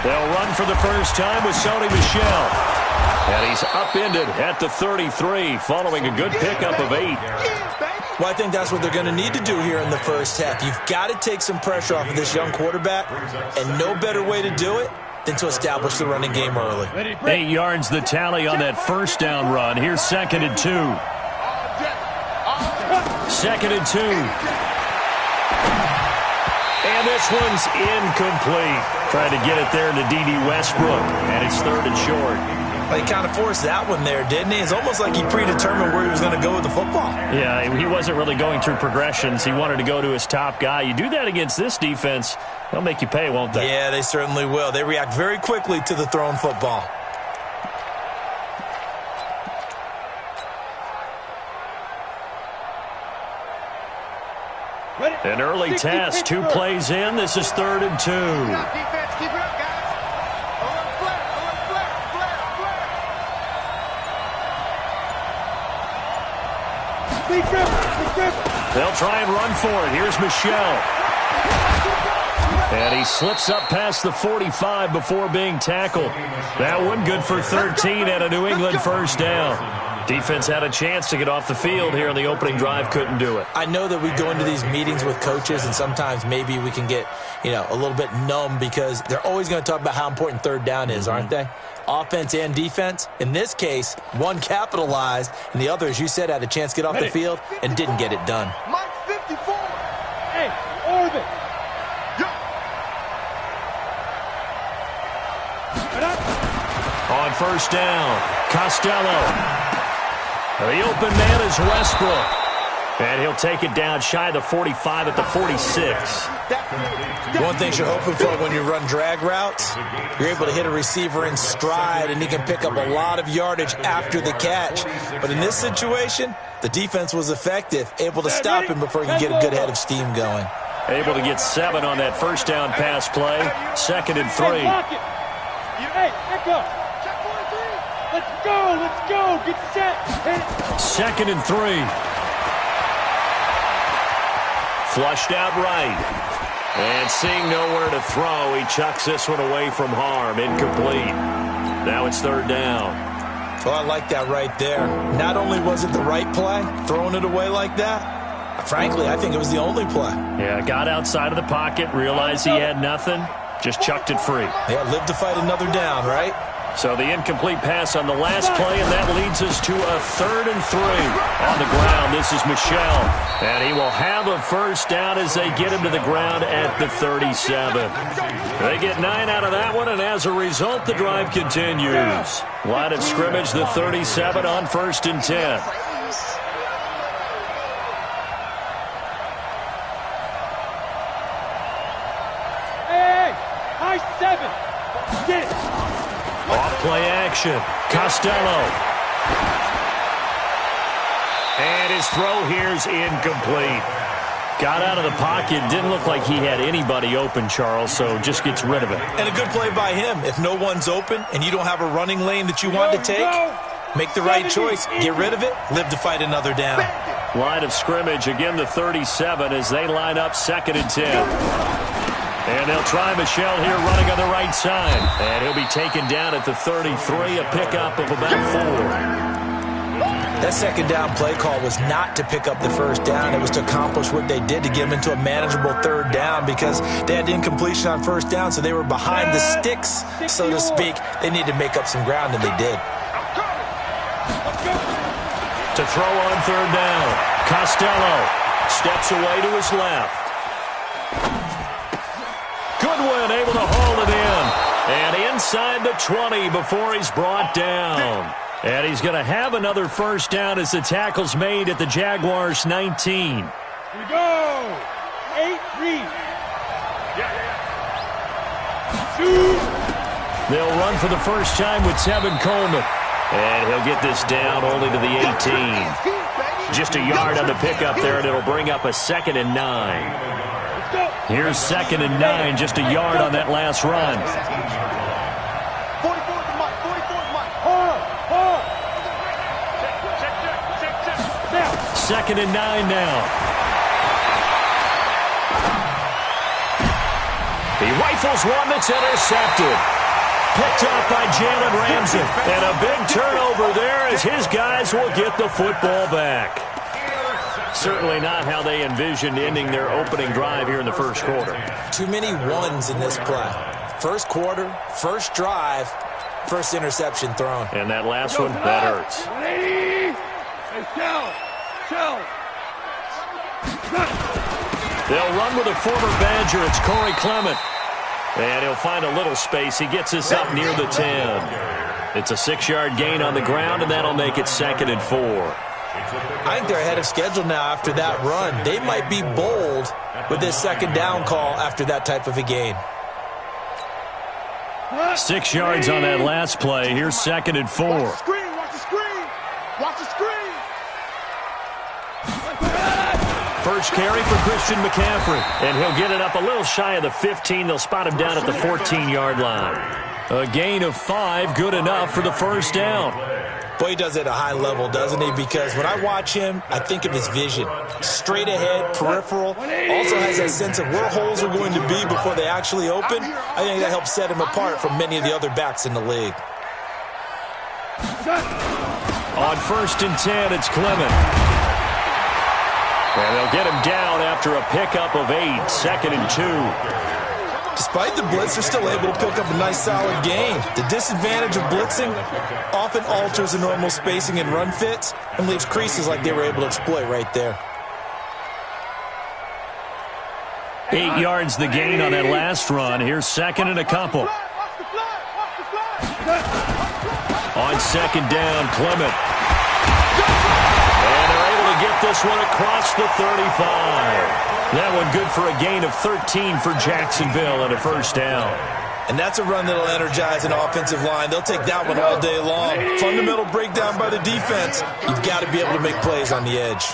They'll run for the first time with Sony Michel. And he's upended at the 33 following a good pickup of 8. Well, I think that's what they're going to need to do here in the first half. You've got to take some pressure off of this young quarterback, and no better way to do it than to establish the running game early. 8 yards the tally on that first down run. Here's 2nd and 2. 2nd and 2. And this one's incomplete. Trying to get it there to D.D. Westbrook, and it's 3rd and short. Well, he kind of forced that one there, didn't he? It's almost like he predetermined where he was going to go with the football. Yeah, he wasn't really going through progressions. He wanted to go to his top guy. You do that against this defense, they'll make you pay, won't they? Yeah, they certainly will. They react very quickly to the thrown football. An early test, 2 plays in. This is 3rd and 2. Defense, keep it up, guys. They'll try and run for it. Here's Michel. And he slips up past the 45 before being tackled. That one good for 13 at a New England first down. Defense had a chance to get off the field here on the opening drive, couldn't do it. I know that we go into these meetings with coaches, and sometimes maybe we can get, a little bit numb because they're always going to talk about how important 3rd down is, aren't they? Offense and defense. In this case, one capitalized, and the other, as you said, had a chance to get off the field and didn't get it done. Mike 54. Hey, orbit. On first down, Costello. The open man is Westbrook. And he'll take it down shy of the 45 at the 46. One thing you're hoping for when you run drag routes, you're able to hit a receiver in stride, and he can pick up a lot of yardage after the catch. But in this situation, the defense was effective, able to stop him before he could get a good head of steam going. Able to get 7 on that first down pass play. 2nd and 3. Hey, echo. Let's go, get set. 2nd and 3. Flushed out right. And seeing nowhere to throw, he chucks this one away from harm. Incomplete. Now it's 3rd down. Well, I like that right there. Not only was it the right play, throwing it away like that, frankly, I think it was the only play. Yeah, got outside of the pocket, realized he had nothing, just chucked it free. Yeah, live to fight another down, right? So the incomplete pass on the last play, and that leads us to a 3rd and 3. On the ground, this is Michel. And he will have a first down as they get him to the ground at the 37. They get 9 out of that one, and as a result, the drive continues. Line of scrimmage, the 37 on 1st and 10. Hey, high 7. Get it. Off-play action. Costello. And his throw here's incomplete. Got out of the pocket. Didn't look like he had anybody open, Charles, so just gets rid of it. And a good play by him. If no one's open and you don't have a running lane that you want to take, make the right choice. Get rid of it. Live to fight another down. Line of scrimmage, again the 37 as they line up 2nd and 10. And they'll try Michel here running on the right side. And he'll be taken down at the 33, a pickup of about 4. That 2nd down play call was not to pick up the first down. It was to accomplish what they did to get them into a manageable 3rd down because they had incompletion on first down, so they were behind the sticks, so to speak. They needed to make up some ground, and they did. To throw on 3rd down, Costello steps away to his left. Goodwin able to haul it in. And inside the 20 before he's brought down. And he's going to have another first down as the tackle's made at the Jaguars' 19. Here we go. 8-3. They'll run for the first time with Tevin Coleman. And he'll get this down only to the 18. Just a yard on the pickup there, and it'll bring up a 2nd and 9. Here's 2nd and 9, just a yard on that last run. 2nd and 9 now. He rifles one that's intercepted. Picked up by Jalen Ramsey. And a big turnover there as his guys will get the football back. Certainly not how they envisioned ending their opening drive here in the first quarter. Too many ones in this play. First quarter, first drive, first interception thrown. And that last one, that hurts. Hey, Shell. They'll run with a former Badger. It's Corey Clement. And he'll find a little space. He gets us up near the 10. It's a 6-yard gain on the ground, and that'll make it 2nd and 4. I think they're ahead of schedule now after that run. They might be bold with this 2nd down call after that type of a gain. 6 yards on that last play. Here's 2nd and 4. Watch the screen. First carry for Christian McCaffrey. And he'll get it up a little shy of the 15. They'll spot him down at the 14-yard line. A gain of 5, good enough for the first down. Boy, he does it at a high level, doesn't he? Because when I watch him, I think of his vision. Straight ahead, peripheral. Also has that sense of where holes are going to be before they actually open. I think that helps set him apart from many of the other backs in the league. On 1st and 10, it's Clement. And they'll get him down after a pickup of 8, 2nd and 2. Despite the blitz, they're still able to pick up a nice solid gain. The disadvantage of blitzing often alters the normal spacing and run fits and leaves creases like they were able to exploit right there. 8 yards the gain on that last run. Here's 2nd and a couple. On 2nd down, Clement. And they're able to get this one across the 35. That one good for a gain of 13 for Jacksonville and a first down. And that's a run that'll energize an offensive line. They'll take that one all day long. Fundamental breakdown by the defense. You've got to be able to make plays on the edge.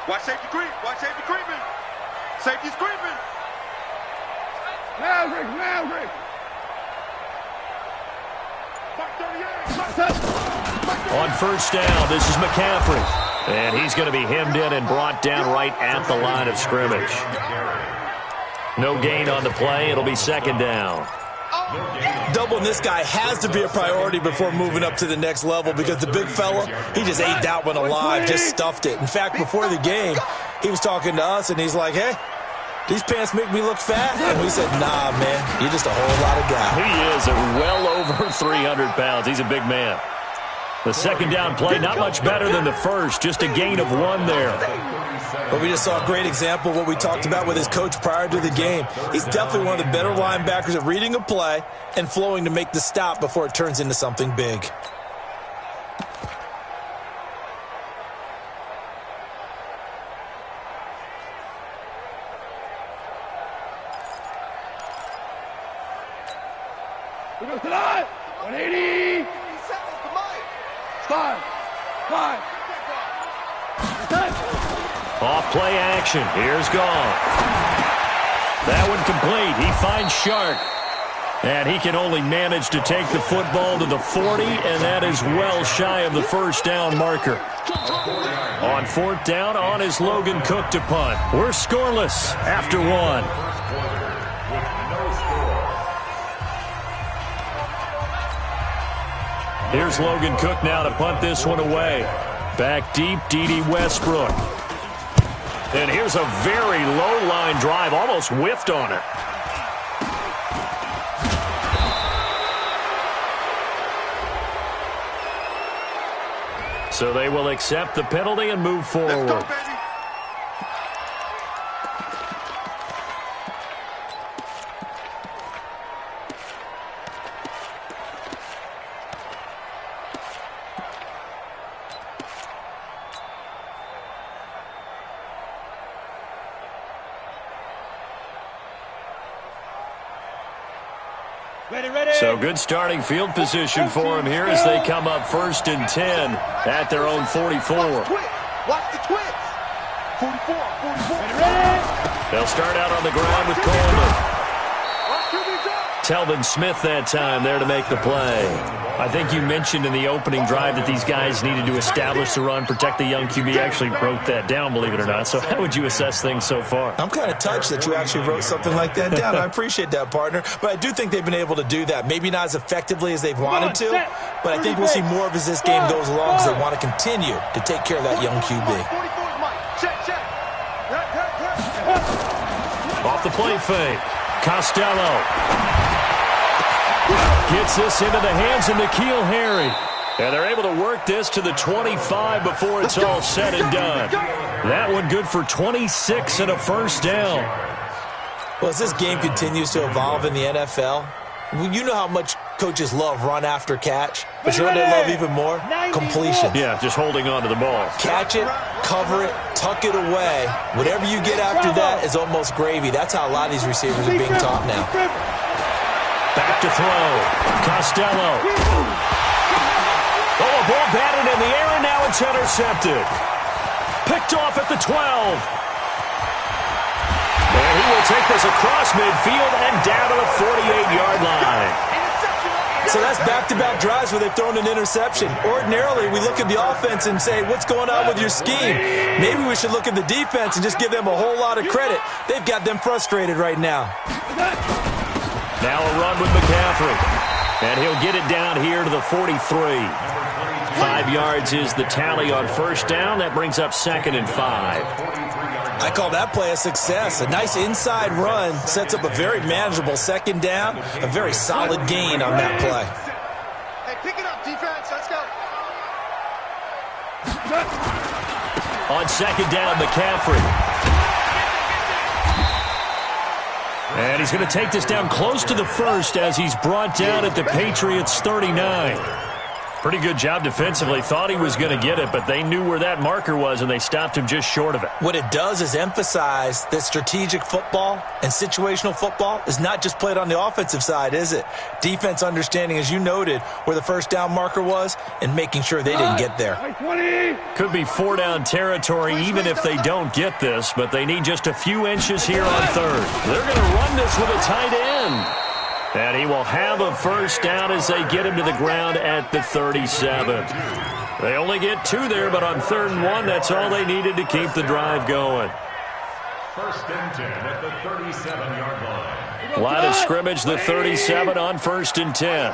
Watch safety creep. Safety's creeping. Maverick. On first down, this is McCaffrey. And he's going to be hemmed in and brought down right at the line of scrimmage. No gain on the play. It'll be 2nd down. Doubling this guy has to be a priority before moving up to the next level because the big fella, he just ate that one alive, just stuffed it. In fact, before the game, he was talking to us, and he's like, hey, these pants make me look fat. And we said, nah, man, you're just a whole lot of guy. He is well over 300 pounds. He's a big man. The 2nd down play, not much better than the first, just a gain of 1 there. But we just saw a great example of what we talked about with his coach prior to the game. He's definitely one of the better linebackers at reading a play and flowing to make the stop before it turns into something big. We go to line. 180. 5. Off play action. Here's Goff. That one complete. He finds Shark. And he can only manage to take the football to the 40, and that is well shy of the first down marker. On 4th down, on is Logan Cook to punt. We're scoreless after 1. Here's Logan Cook now to punt this one away. Back deep, D.D. Westbrook. And here's a very low line drive, almost whiffed on it. So they will accept the penalty and move forward. So good starting field position for him here as they come up 1st and 10 at their own 44. Watch the twitch. 44. They'll start out on the ground with Coleman. Telvin Smith that time there to make the play. I think you mentioned in the opening drive that these guys needed to establish the run, protect the young QB. Actually wrote that down, believe it or not. So how would you assess things so far? I'm kind of touched that you actually wrote something like that down. I appreciate that, partner. But I do think they've been able to do that. Maybe not as effectively as they've wanted to, but I think we'll see more of as this game goes along because they want to continue to take care of that young QB. Off the play fake. Costello gets this into the hands of N'Keal Harry. And they're able to work this to the 25 before it's all said and done. That one good for 26 and a first down. Well, as this game continues to evolve in the NFL, you know how much coaches love run after catch, but you know what they love even more? Completion. Yeah, just holding on to the ball. Catch it, cover it, tuck it away. Whatever you get after that is almost gravy. That's how a lot of these receivers are being taught now. Back to throw. Costello. Oh, a ball batted in the air, and now it's intercepted. Picked off at the 12. And he will take this across midfield and down to the 48-yard line. So that's back-to-back drives where they've thrown an interception. Ordinarily, we look at the offense and say, what's going on with your scheme? Maybe we should look at the defense and just give them a whole lot of credit. They've got them frustrated right now. Now a run with McCaffrey. And he'll get it down here to the 43. 5 yards is the tally on first down. That brings up 2nd and 5. I call that play a success. A nice inside run sets up a very manageable second down. A very solid gain on that play. Hey, pick it up, defense. Let's go. On second down, McCaffrey. And he's going to take this down close to the first as he's brought down at the Patriots' 39. Pretty good job defensively. Thought he was going to get it, but they knew where that marker was, and they stopped him just short of it. What it does is emphasize that strategic football and situational football is not just played on the offensive side, is it? Defense understanding, as you noted, where the first down marker was and making sure they didn't get there. Could be 4-down territory even if they don't get this, but they need just a few inches here on third. They're going to run this with a tight end. And he will have a first down as they get him to the ground at the 37. They only get 2 there, but on 3rd and 1, that's all they needed to keep the drive going. 1st and 10 at the 37-yard line. Line of scrimmage, the 37 on 1st and 10.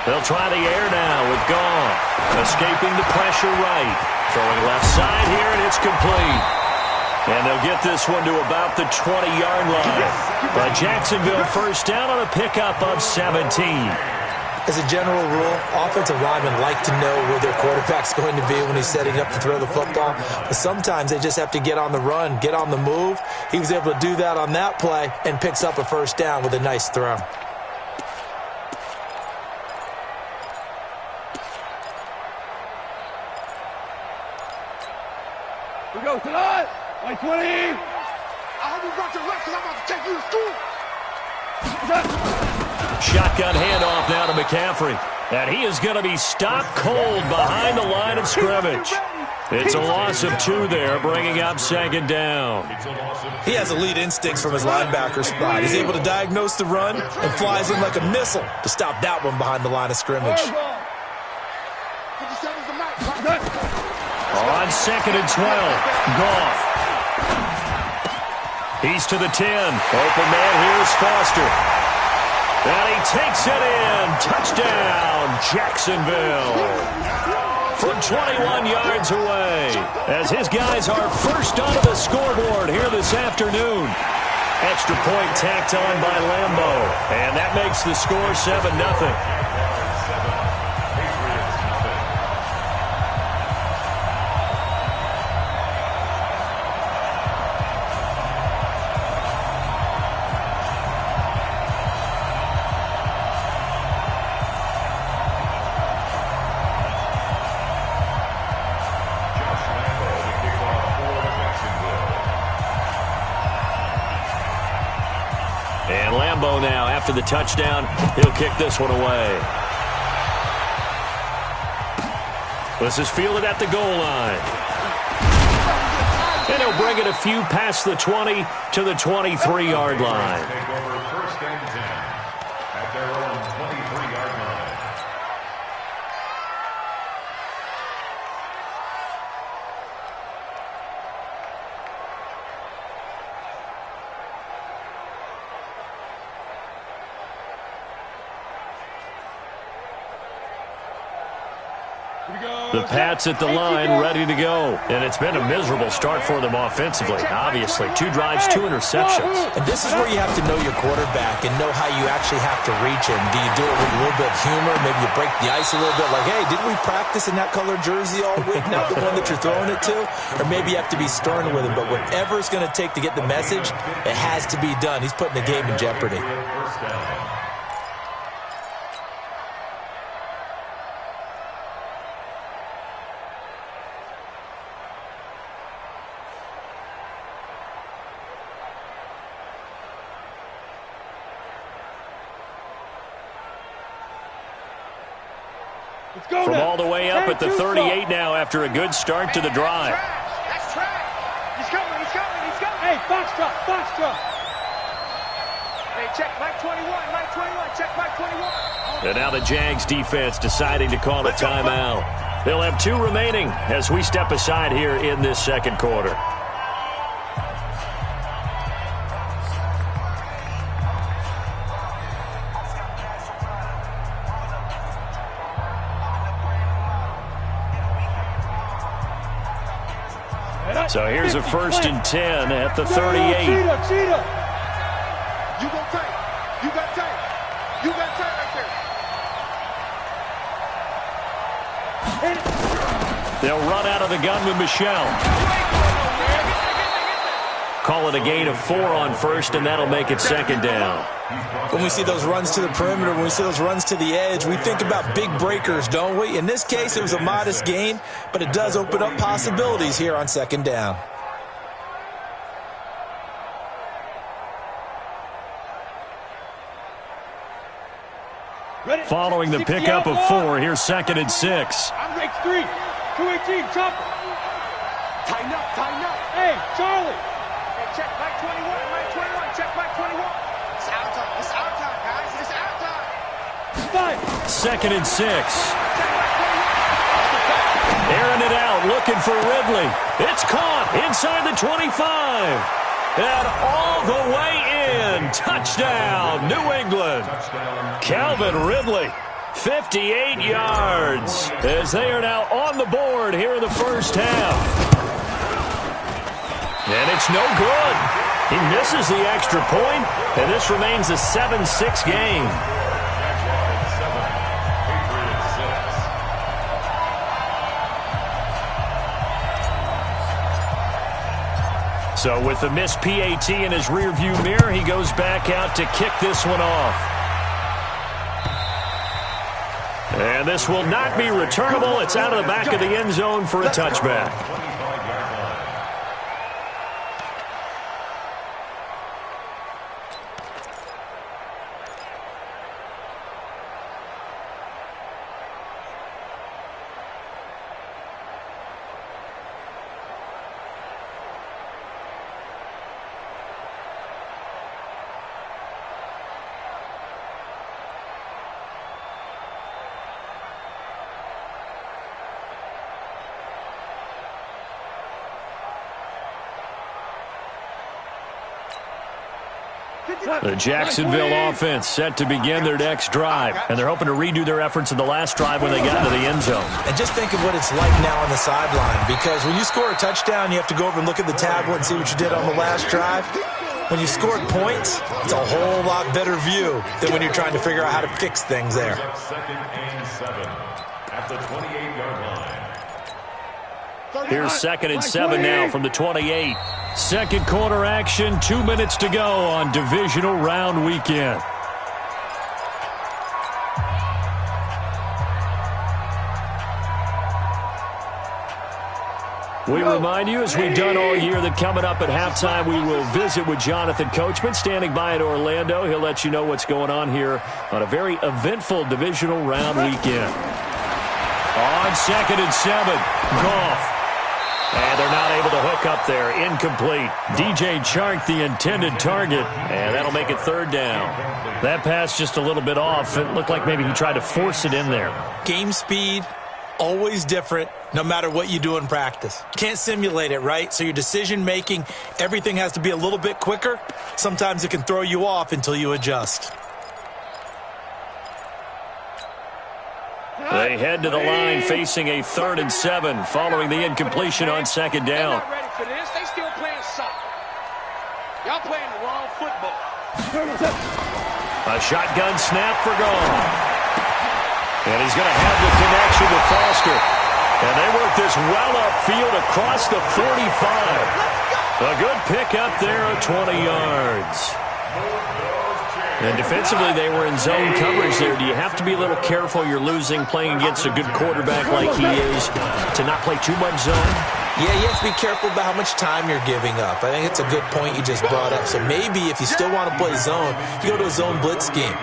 They'll try the air now with Goff. Escaping the pressure right. Throwing left side here, and it's complete. And they'll get this one to about the 20-yard line. But Jacksonville first down on a pickup of 17. As a general rule, offensive linemen like to know where their quarterback's going to be when he's setting up to throw the football. But sometimes they just have to get on the run, get on the move. He was able to do that on that play and picks up a first down with a nice throw. We go tonight. 20. I hope you brought your left because I'm about to take you to school. Shotgun handoff now to McCaffrey. And he is going to be stopped cold behind the line of scrimmage. It's a loss of 2 there, bringing up 2nd down. He has elite instincts from his linebacker spot. He's able to diagnose the run and flies in like a missile to stop that one behind the line of scrimmage. On 2nd and 12, Goff. He's to the 10. Open man, here's Foster. And he takes it in. Touchdown, Jacksonville. From 21 yards away. As his guys are first onto the scoreboard here this afternoon. Extra point tacked on by Lambo. And that makes the score 7-0. And Lambo now, after the touchdown, he'll kick this one away. This is fielded at the goal line. and he'll bring it a few past the 20 to the 23-yard line. Take over first and 10 at their own 23-yard line. The Pats at the line, ready to go. And it's been a miserable start for them offensively, obviously. 2 drives, 2 interceptions. And this is where you have to know your quarterback and know how you actually have to reach him. Do you do it with a little bit of humor? Maybe you break the ice a little bit, like, hey, didn't we practice in that colored jersey all week, not the one that you're throwing it to? Or maybe you have to be stern with him. But whatever it's going to take to get the message, it has to be done. He's putting the game in jeopardy. First down. From all the way up at the 38 now after a good start to the drive. That's trash. He's coming. Hey, Foxtrot. Hey, check Mike 21, check Mike 21. And now the Jags defense deciding to call a timeout. They'll have 2 remaining as we step aside here in this second quarter. So here's a 1st and 10 at the 38. Cheetah. You go tight. You got tight right there. They'll run out of the gun with Michel. Call it a gain of 4 on 1st, and that'll make it 2nd down. When we see those runs to the perimeter, when we see those runs to the edge, we think about big breakers, don't we? In this case, it was a modest gain, but it does open up possibilities here on 2nd down. Following the pickup of 4, here's 2nd and 6. I'm break 3. 218, chopper. Tighten up. Hey, Charlie. Hey, check Mike 21, check Mike 21. It's our time, guys. It's our time. 2nd and 6. Airing it out, looking for Ridley. It's caught inside the 25. And all the way in. Touchdown, New England. Calvin Ridley, 58 yards, as they are now on the board here in the first half. And it's no good. He misses the extra point, and this remains a 7-6 game. So with the missed PAT in his rearview mirror, he goes back out to kick this one off. And this will not be returnable. It's out of the back of the end zone for a touchback. The Jacksonville offense set to begin their next drive, and they're hoping to redo their efforts in the last drive when they got into the end zone. And just think of what it's like now on the sideline, because when you score a touchdown, you have to go over and look at the tablet and see what you did on the last drive. When you scored points, it's a whole lot better view than when you're trying to figure out how to fix things there. 2nd and 7 at the 28-yard line. Here's 2nd and 7 now from the 28. Second quarter action, 2 minutes to go on divisional round weekend. We remind you, as we've done all year, that coming up at halftime, we will visit with Jonathan Coachman, standing by in Orlando. He'll let you know what's going on here on a very eventful divisional round weekend. On 2nd and 7, Goff. And they're not able to hook up there. Incomplete. DJ Chark, the intended target. And that'll make it third down. That pass just a little bit off. It looked like maybe he tried to force it in there. Game speed, always different, no matter what you do in practice. Can't simulate it, right? So your decision-making, everything has to be a little bit quicker. Sometimes it can throw you off until you adjust. They head to the line facing a 3rd and 7 following the incompletion on second down. They're not ready for this. They still playing soccer. Y'all playing the wrong football. A shotgun snap for Gone. And he's going to have the connection with Foster. And they work this well upfield across the 45. A good pickup there of 20 yards. And defensively, they were in zone coverage there. Do you have to be a little careful? You're losing, playing against a good quarterback like he is, to not play too much zone? Yeah, you have to be careful about how much time you're giving up. I think it's a good point you just brought up. So maybe if you still want to play zone, you go to a zone blitz scheme.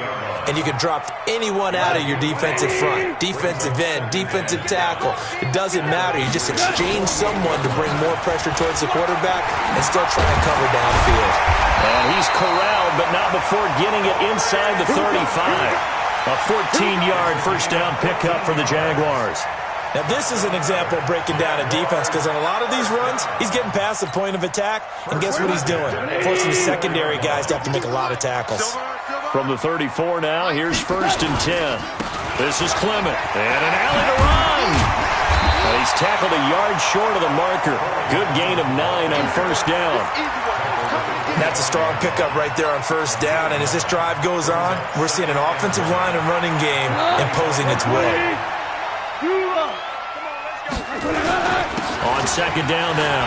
And you can drop anyone out of your defensive front, defensive end, defensive tackle. It doesn't matter. You just exchange someone to bring more pressure towards the quarterback and still try and cover downfield. And he's corralled, but not before getting it inside the 35. A 14-yard first down pickup for the Jaguars. Now, this is an example of breaking down a defense because on a lot of these runs, he's getting past the point of attack, and guess what he's doing? Forcing the secondary guys to have to make a lot of tackles. From the 34 now, here's 1st and 10. This is Clement, and an alley to run. And he's tackled a yard short of the marker. Good gain of 9 on first down. That's a strong pickup right there on first down, and as this drive goes on, we're seeing an offensive line and running game imposing its will. On second down now,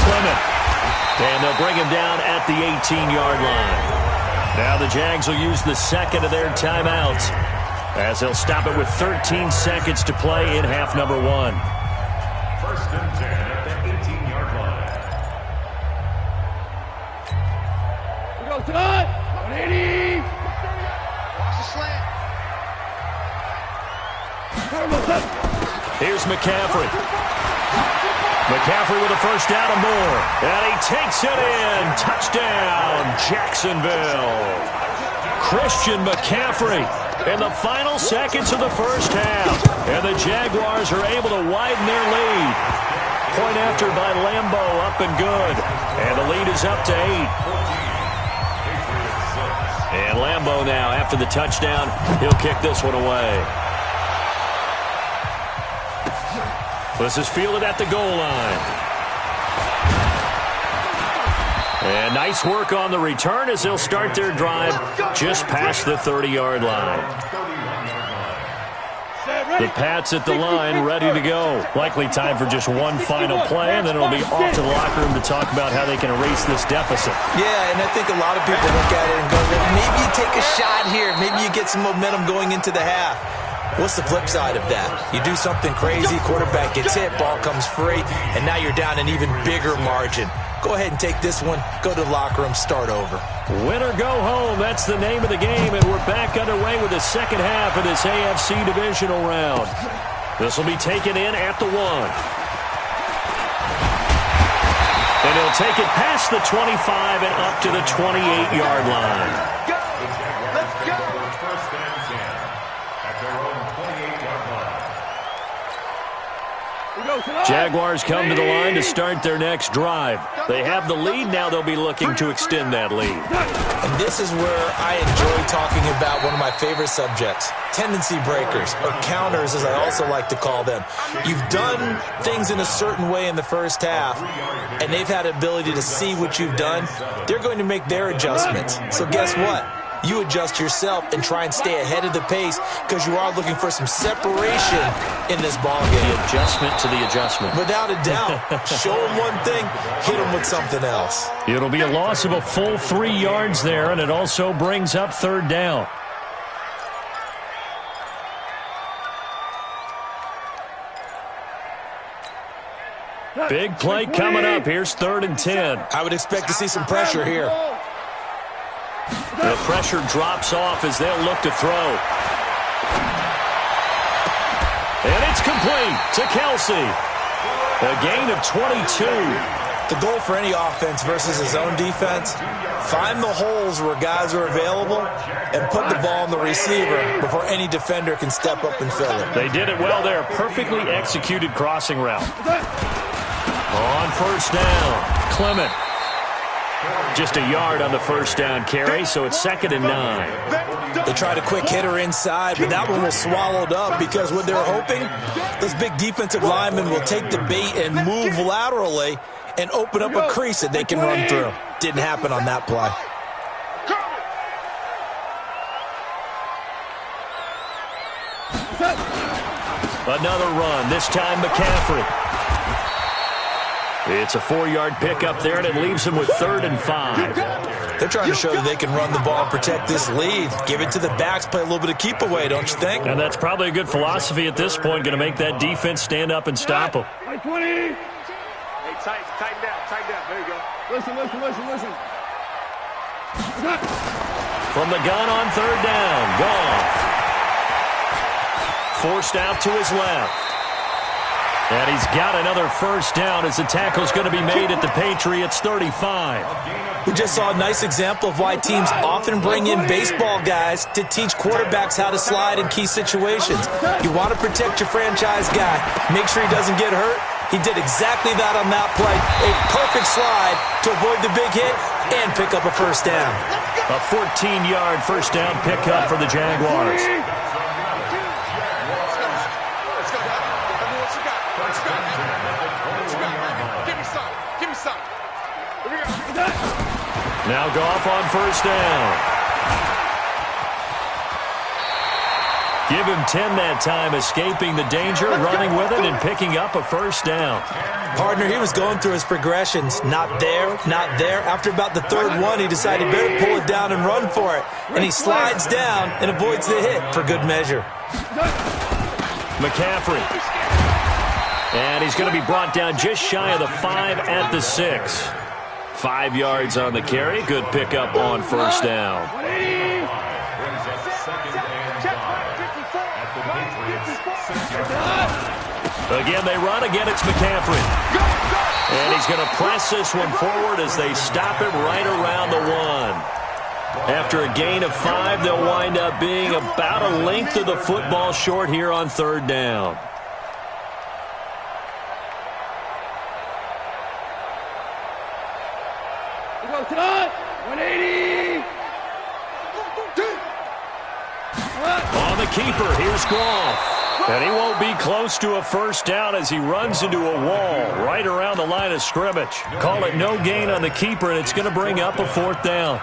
Clement. And they'll bring him down at the 18-yard line. Now the Jags will use the second of their timeouts as they'll stop it with 13 seconds to play in half number 1. 1st and 10 at the 18-yard line. We go tonight. 180. Watch the slant. Here's McCaffrey. McCaffrey with a first down and more. And he takes it in. Touchdown, Jacksonville. Christian McCaffrey in the final seconds of the first half. And the Jaguars are able to widen their lead. Point after by Lambo, up and good. And the lead is up to 8. And Lambo now, after the touchdown, he'll kick this one away. This is fielded at the goal line. And nice work on the return as they'll start their drive just past the 30-yard line. The Pats at the line, ready to go. Likely time for just one final play, and then it'll be off to the locker room to talk about how they can erase this deficit. Yeah, and I think a lot of people look at it and go, well, maybe you take a shot here. Maybe you get some momentum going into the half. What's the flip side of that? You do something crazy, quarterback gets hit, ball comes free, and now you're down an even bigger margin. Go ahead and take this one, go to the locker room, start over. Win or go home, that's the name of the game, and we're back underway with the second half of this AFC divisional round. This will be taken in at the 1. And he'll take it past the 25 and up to the 28-yard line. Let's go. First and 10 at their own 28-yard line. Jaguars come to the line to start their next drive. They have the lead. Now they'll be looking to extend that lead. And this is where I enjoy talking about one of my favorite subjects, tendency breakers, or counters as I also like to call them. You've done things in a certain way in the first half, and they've had the ability to see what you've done. They're going to make their adjustments. So guess what? You adjust yourself and try and stay ahead of the pace because you are looking for some separation in this ball game. The adjustment to the adjustment. Without a doubt. Show them one thing, hit them with something else. It'll be a loss of a full 3 yards there, and it also brings up third down. Big play coming up. Here's 3rd and 10. I would expect to see some pressure here. The pressure drops off as they'll look to throw. And it's complete to Kelsey. A gain of 22. The goal for any offense versus his own defense, find the holes where guys are available and put the ball on the receiver before any defender can step up and fill it. They did it well there. Perfectly executed crossing route. On first down, Clement. Just a yard on the first down carry, so it's 2nd and 9. They tried a quick hitter inside, but that one was swallowed up because what they're hoping, those big defensive linemen will take the bait and move laterally and open up a crease that they can run through. Didn't happen on that play. Another run, this time McCaffrey. It's a 4-yard pickup there, and it leaves them with 3rd and 5. They're trying to show that they can run the ball and protect this lead. Give it to the backs, play a little bit of keep away, don't you think? And that's probably a good philosophy at this point, going to make that defense stand up and stop them. Hey, tighten down. There you go. Listen. From the gun on 3rd down, Goff. Forced out to his left. And he's got another first down as the tackle's going to be made at the Patriots' 35. We just saw a nice example of why teams often bring in baseball guys to teach quarterbacks how to slide in key situations. You want to protect your franchise guy. Make sure he doesn't get hurt. He did exactly that on that play. A perfect slide to avoid the big hit and pick up a first down. A 14-yard first down pickup for the Jaguars. Now Goff on first down. Give him 10 that time, escaping the danger, running with it, and picking up a first down. Partner, he was going through his progressions. Not there, not there. After about the 3rd one, he decided better pull it down and run for it. And he slides down and avoids the hit for good measure. McCaffrey. And he's going to be brought down just shy of the 5 at the 6. 5 yards on the carry. Good pickup on first down. Again, they run. Again, it's McCaffrey. And he's going to press this one forward as they stop him right around the 1. After a gain of 5, they'll wind up being about a length of the football short here on 3rd down. On the keeper, here's Goff. And he won't be close to a first down as he runs into a wall right around the line of scrimmage. Call it no gain on the keeper, and it's going to bring up a 4th down.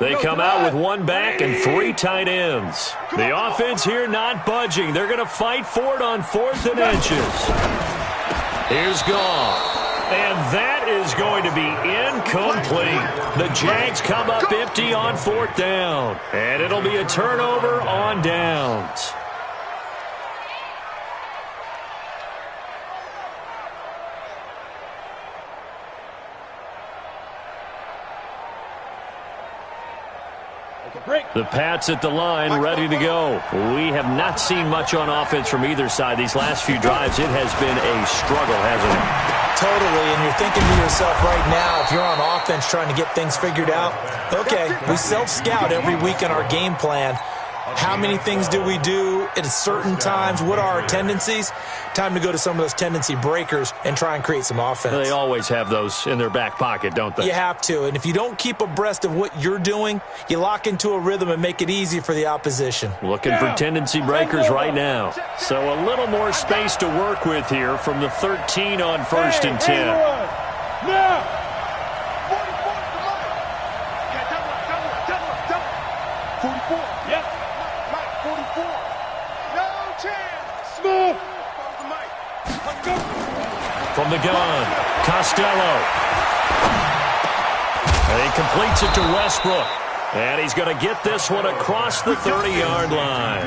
They come out with 1 back and 3 tight ends. The offense here not budging. They're going to fight for it on 4th and inches. Here's Goff. And that is going to be incomplete. The Jags come up empty on 4th down. And it'll be a turnover on downs. The Pats at the line, ready to go. We have not seen much on offense from either side. These last few drives, it has been a struggle, hasn't it? Totally, and you're thinking to yourself right now, if you're on offense trying to get things figured out, okay, we self-scout every week in our game plan. How many things do we do at certain times? What are our tendencies? Time to go to some of those tendency breakers and try and create some offense. They always have those in their back pocket, don't they? You have to, and if you don't keep abreast of what you're doing, you lock into a rhythm and make it easy for the opposition. Looking for tendency breakers right now. So a little more space to work with here from the 13 on 1st and 10. Now! 44. Yep. Mike, 44. No chance. Smooth. From the gun, Costello. And he completes it to Westbrook. And he's going to get this one across the 30-yard line.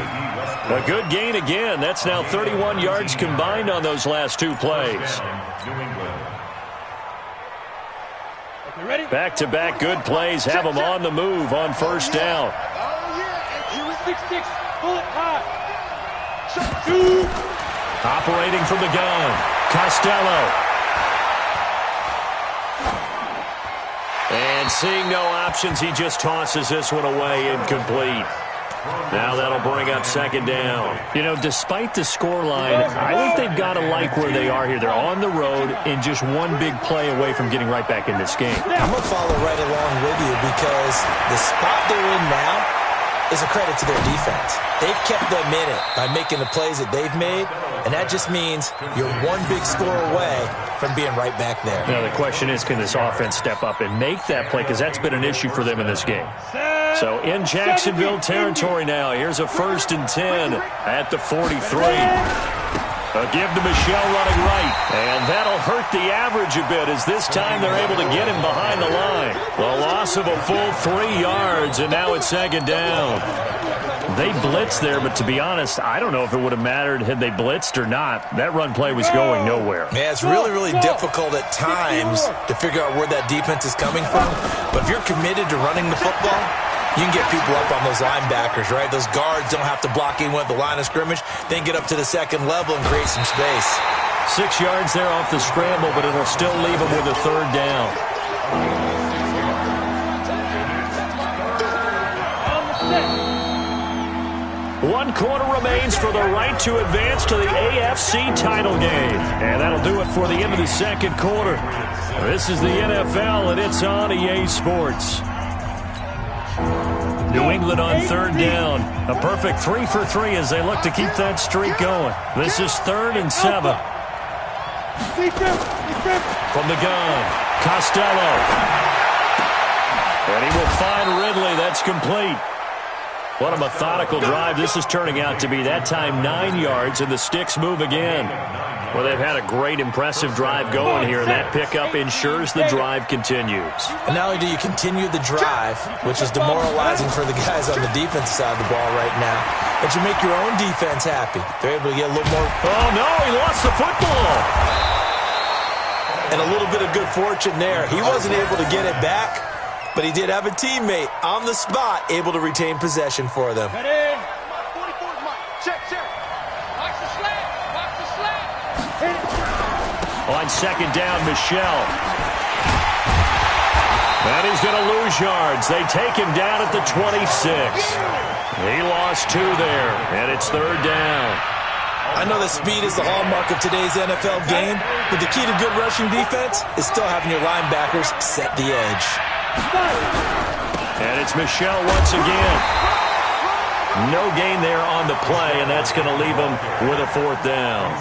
A good gain again. That's now 31 yards combined on those last 2 plays. Back-to-back good plays have them on the move on first down. Oh, yeah. And here we 6'6", bullet high. Shoot. Operating from the gun, Costello. And seeing no options, he just tosses this one away, incomplete. Now that'll bring up second down. You know, despite the scoreline, I think they've got to like where they are here. They're on the road and just one big play away from getting right back in this game. I'm going to follow right along with you because the spot they're in now is a credit to their defense. They've kept them in it by making the plays that they've made, and that just means you're one big score away from being right back there. Now, the question is, can this offense step up and make that play? Because that's been an issue for them in this game. So in Jacksonville territory now, here's a 1st and 10 at the 43. A give to Michel running right, and that'll hurt the average a bit as this time they're able to get him behind the line. The loss of a full 3 yards, and now it's second down. They blitzed there, but to be honest, I don't know if it would have mattered had they blitzed or not. That run play was going nowhere. Yeah, it's really, really difficult at times to figure out where that defense is coming from. But if you're committed to running the football, you can get people up on those linebackers, right? Those guards don't have to block anyone at the line of scrimmage. They can get up to the second level and create some space. 6 yards there off the scramble, but it'll still leave them with a third down. One quarter remains for the right to advance to the AFC title game. And that'll do it for the end of the second quarter. This is the NFL, and it's on EA Sports. New England on third down. A perfect 3 for 3 as they look to keep that streak going. This is 3rd and 7. From the gun, Costello. And he will find Ridley. That's complete. What a methodical drive this is turning out to be. That time 9 yards, and the sticks move again. Well, they've had a great, impressive drive going here, and that pickup ensures the drive continues. And not only do you continue the drive, which is demoralizing for the guys on the defensive side of the ball right now, but you make your own defense happy. They're able to get a little more. Oh, no, he lost the football. And a little bit of good fortune there. He wasn't able to get it back, but he did have a teammate on the spot able to retain possession for them. Check. Watch the slant. On second down, Michel. And he's going to lose yards. They take him down at the 26. He lost 2 there, and it's third down. I know that speed is the hallmark of today's NFL game, but the key to good rushing defense is still having your linebackers set the edge. And it's Michel once again. No gain there on the play, and that's going to leave him with a 4th down.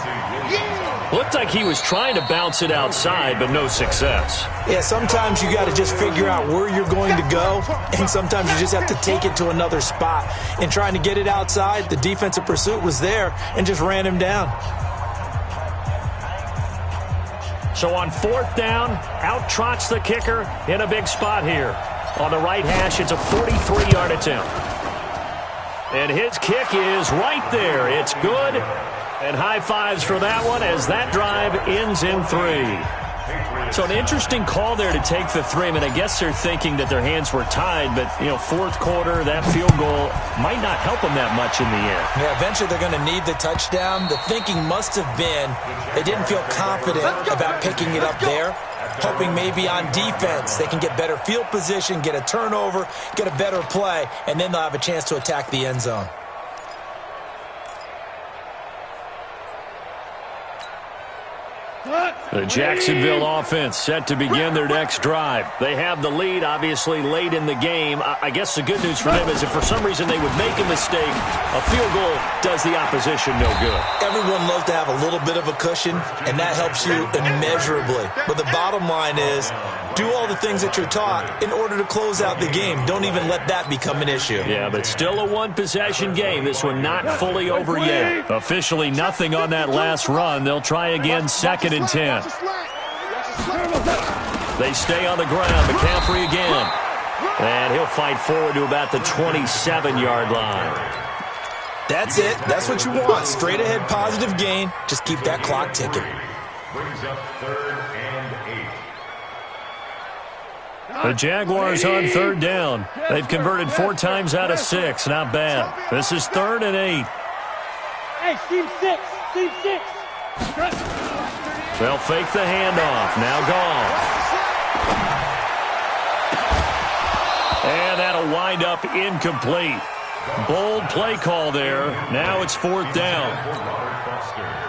Looked like he was trying to bounce it outside, but no success. Yeah, sometimes you got to just figure out where you're going to go, and sometimes you just have to take it to another spot. In trying to get it outside, the defensive pursuit was there and just ran him down. So on 4th down, out trots the kicker in a big spot here. On the right hash, it's a 43-yard attempt. And his kick is right there. It's good. And high fives for that one as that drive ends in 3. So an interesting call there to take the 3. I mean, I guess they're thinking that their hands were tied, but, you know, 4th quarter, that field goal might not help them that much in the end. Yeah, eventually they're going to need the touchdown. The thinking must have been they didn't feel confident about picking it up there, hoping maybe on defense they can get better field position, get a turnover, get a better play, and then they'll have a chance to attack the end zone. The Jacksonville offense set to begin their next drive. They have the lead, obviously, late in the game. I guess the good news for them is if for some reason they would make a mistake, a field goal does the opposition no good. Everyone loves to have a little bit of a cushion, and that helps you immeasurably. But the bottom line is, do all the things that you're taught in order to close out the game. Don't even let that become an issue. Yeah, but still a one-possession game. This one not fully over yet. Officially nothing on that last run. They'll try again, 2nd and 10. They stay on the ground. McCaffrey again. And he'll fight forward to about the 27-yard line. That's it. That's what you want. Straight ahead, positive gain. Just keep that clock ticking. Brings up 3rd and 8. The Jaguars on third down. They've converted 4 times out of 6. Not bad. This is 3rd and 8. Hey, team 6. Team 6. They'll fake the handoff. Now Goff. And that'll wind up incomplete. Bold play call there. Now it's 4th down.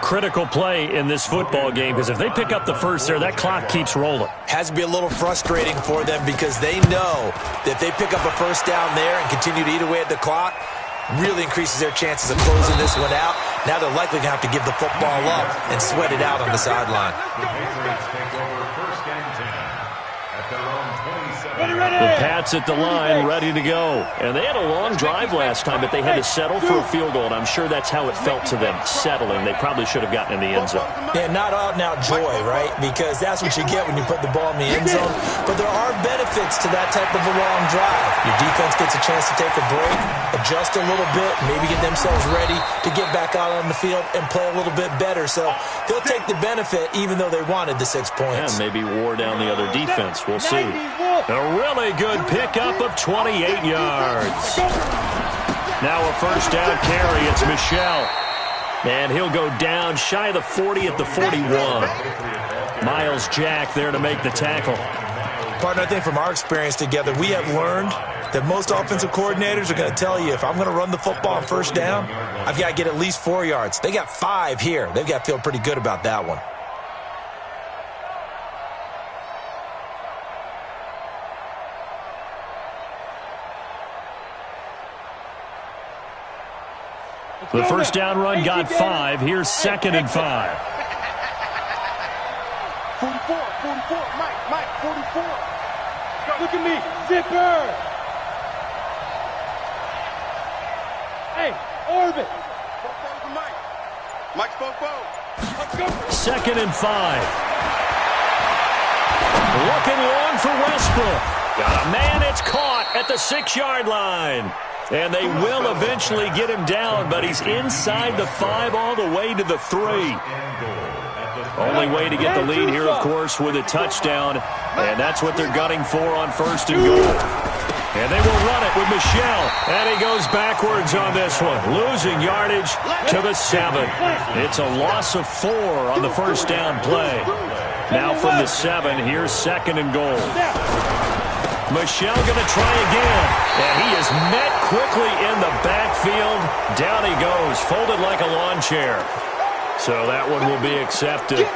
Critical play in this football game because if they pick up the first there, that clock keeps rolling. Has to be a little frustrating for them because they know that if they pick up a first down there and continue to eat away at the clock, really increases their chances of closing this one out. Now they're likely going to have to give the football up and sweat it out on the sideline. The Pats at the line, ready to go. And they had a long drive last time, but they had to settle for a field goal, and I'm sure that's how it felt to them, settling. They probably should have gotten in the end zone. Yeah, not out-and-out joy, right? Because that's what you get when you put the ball in the end zone. But there are benefits to that type of a long drive. Your defense gets a chance to take a break, adjust a little bit, maybe get themselves ready to get back out on the field and play a little bit better. So they'll take the benefit even though they wanted the 6 points. And maybe wore down the other defense. We'll see. A really good pickup of 28 yards. Now a first down carry. It's Michel. And he'll go down shy of the 40 at the 41. Miles Jack there to make the tackle. Partner, I think from our experience together, we have learned that most offensive coordinators are going to tell you if I'm going to run the football on first down, I've got to get at least 4 yards. They got 5 here. They've got to feel pretty good about that one. The first down run got 5. Here's 2nd and 5. 44, Mike, 44. Look at me, zipper. Hey, orbit. Mike, let's go. 2nd and 5. Looking long for Westbrook. Got a man, it's caught at the 6-yard line. And they will eventually get him down, but he's inside the 5 all the way to the 3. Only way to get the lead here, of course, with a touchdown. And that's what they're gunning for on 1st and goal. And they will run it with Michel. And he goes backwards on this one, losing yardage to the 7. It's a loss of 4 on the first down play. Now from the 7, here's 2nd and goal. Michel going to try again, and he is met quickly in the backfield. Down he goes, folded like a lawn chair. So that one will be accepted.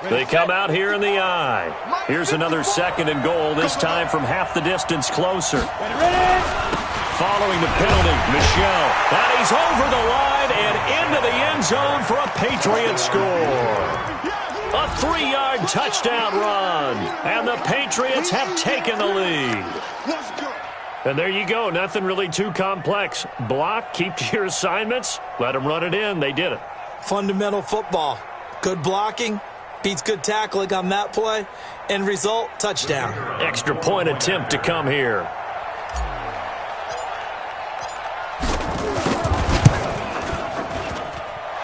They come out here in the eye. Here's another 2nd and goal, this time from half the distance closer. Following the penalty, Michel. And he's over the line and into the end zone for a Patriot score. A 3-yard touchdown run. And the Patriots have taken the lead. And there you go. Nothing really too complex. Block, keep to your assignments, let them run it in. They did it. Fundamental football. Good blocking beats good tackling on that play. End result, touchdown. Extra point attempt to come here.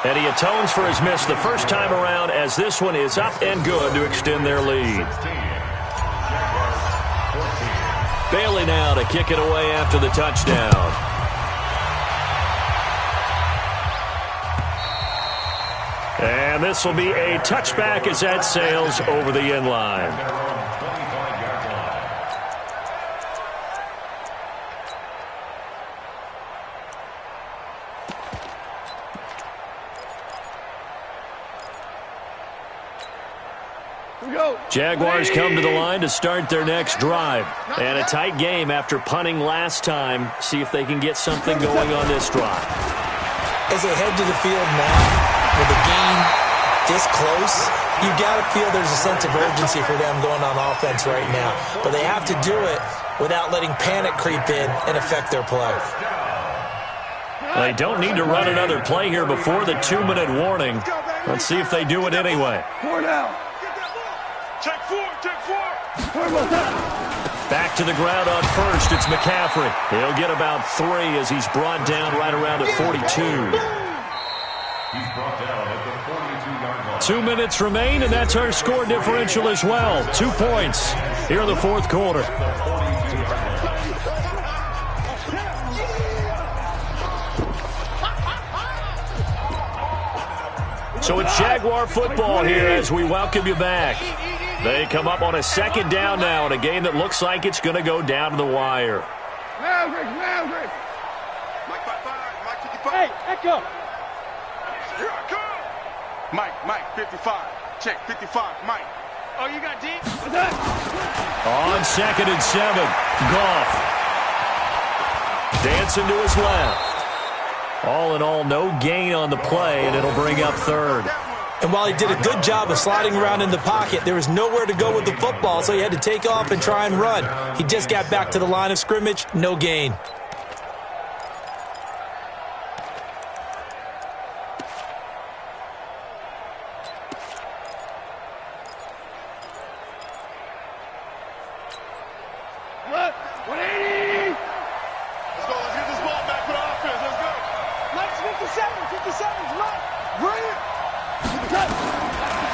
And he atones for his miss the first time around as this one is up and good to extend their lead. Bailey now to kick it away after the touchdown. And this will be a touchback as that sails over the end line. Jaguars come to the line to start their next drive. And a tight game after punting last time. See if they can get something going on this drive. As they head to the field now, with the game this close, you've got to feel there's a sense of urgency for them going on offense right now. But they have to do it without letting panic creep in and affect their play. They don't need to run another play here before the 2-minute warning. Let's see if they do it anyway. Check 4. Back to the ground on first. It's McCaffrey. He'll get about 3 as he's brought down right around the 42. He's brought down at the 42-yard line. 2 minutes remain, and that's our score differential as well. 2 points here in the fourth quarter. So it's Jaguar football here as we welcome you back. They come up on a second down now in a game that looks like it's going to go down to the wire. Hey, Echo. Here I come. Mike, 55. Check, 55, Mike. Oh, you got deep? On 2nd and 7, Goff. Dancing to his left. All in all, no gain on the play, and it'll bring up 3rd. And while he did a good job of sliding around in the pocket, there was nowhere to go with the football, so he had to take off and try and run. He just got back to the line of scrimmage, no gain.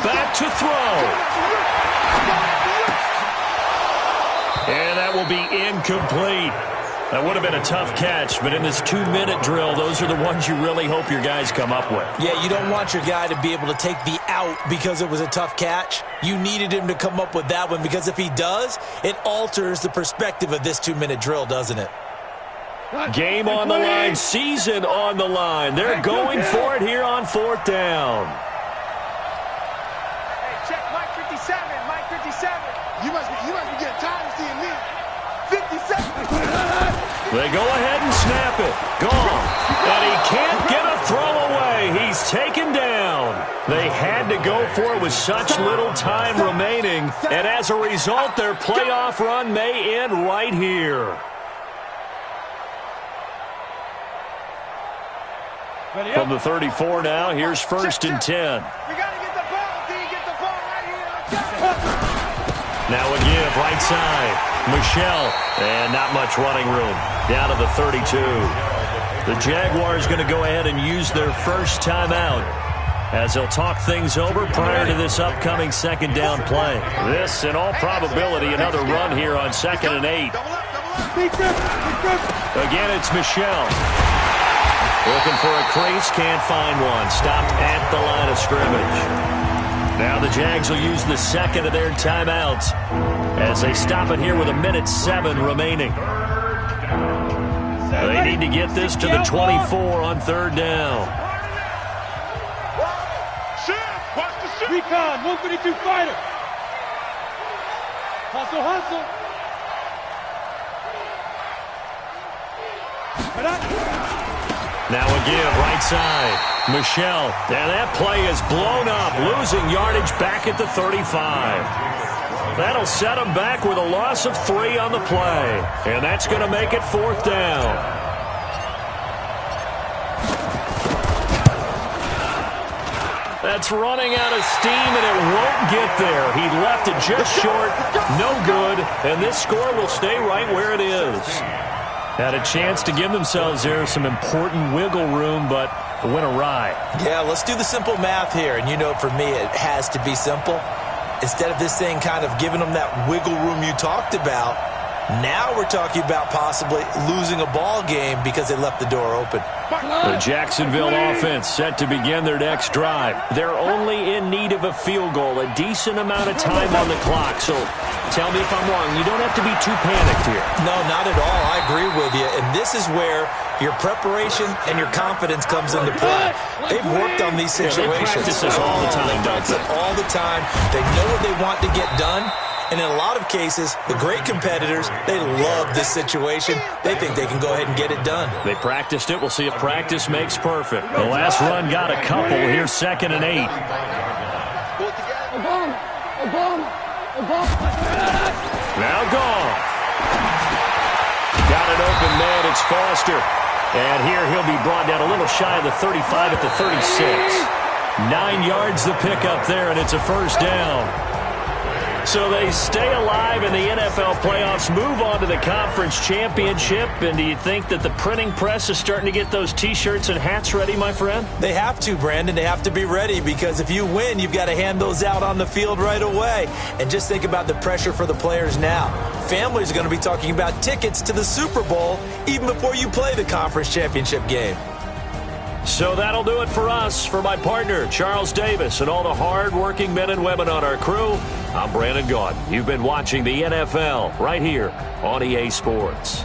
Back to throw. And that will be incomplete. That would have been a tough catch, but in this 2-minute drill, those are the ones you really hope your guys come up with. Yeah, you don't want your guy to be able to take the out because it was a tough catch. You needed him to come up with that one because if he does, it alters the perspective of this 2-minute drill, doesn't it? Game on the line, season on the line. They're going for it here on 4th down. Hey, check Mike 57, Mike 57. You must be getting tired of seeing me. 57. They go ahead and snap it. Gone. And he can't get a throw away. He's taken down. They had to go for it with such little time remaining. And as a result, their playoff run may end right here. From the 34 now, here's 1st and 10. We got to get the ball, D. Get the ball right here. Now a give, right side. Michelle, and not much running room. Down to the 32. The Jaguars going to go ahead and use their first timeout as they'll talk things over prior to this upcoming 2nd down play. This, in all probability, another run here on 2nd and 8. Again, it's Michelle. Looking for a crease, can't find one. Stopped at the line of scrimmage. Now the Jags will use the 2nd of their timeouts as they stop it here with 1:07 remaining. They need to get this to the 24 on 3rd down. Recon, 152 fighter. Hustle. Now a give, right side. Michelle, and that play is blown up, losing yardage back at the 35. That'll set them back with a loss of 3 on the play. And that's going to make it 4th down. That's running out of steam, and it won't get there. He left it just short, no good, and this score will stay right where it is. Had a chance to give themselves there some important wiggle room, but it went awry. Yeah, let's do the simple math here. And you know, for me, it has to be simple. Instead of this thing kind of giving them that wiggle room you talked about, now we're talking about possibly losing a ball game because they left the door open. The Jacksonville offense set to begin their next drive. They're only in need of a field goal, a decent amount of time on the clock. So tell me if I'm wrong. You don't have to be too panicked here. No, not at all. I agree with you. And this is where your preparation and your confidence comes into play. They've worked on these situations. They practice this all the time, They practice it all the time. They know what they want to get done. And in a lot of cases, the great competitors, they love this situation. They think they can go ahead and get it done. They practiced it. We'll see if practice makes perfect. The last run got a couple. Here's 2nd and 8. Now Goff. Got an open man. It's Foster. And here he'll be brought down a little shy of the 35 at the 36. 9 yards the pickup there, and it's a 1st down. So they stay alive in the NFL playoffs, move on to the conference championship. And do you think that the printing press is starting to get those T-shirts and hats ready, my friend? They have to, Brandon. They have to be ready because if you win, you've got to hand those out on the field right away. And just think about the pressure for the players now. Families are going to be talking about tickets to the Super Bowl even before you play the conference championship game. So that'll do it for us. For my partner, Charles Davis, and all the hard-working men and women on our crew, I'm Brandon Gaudin. You've been watching the NFL right here on EA Sports.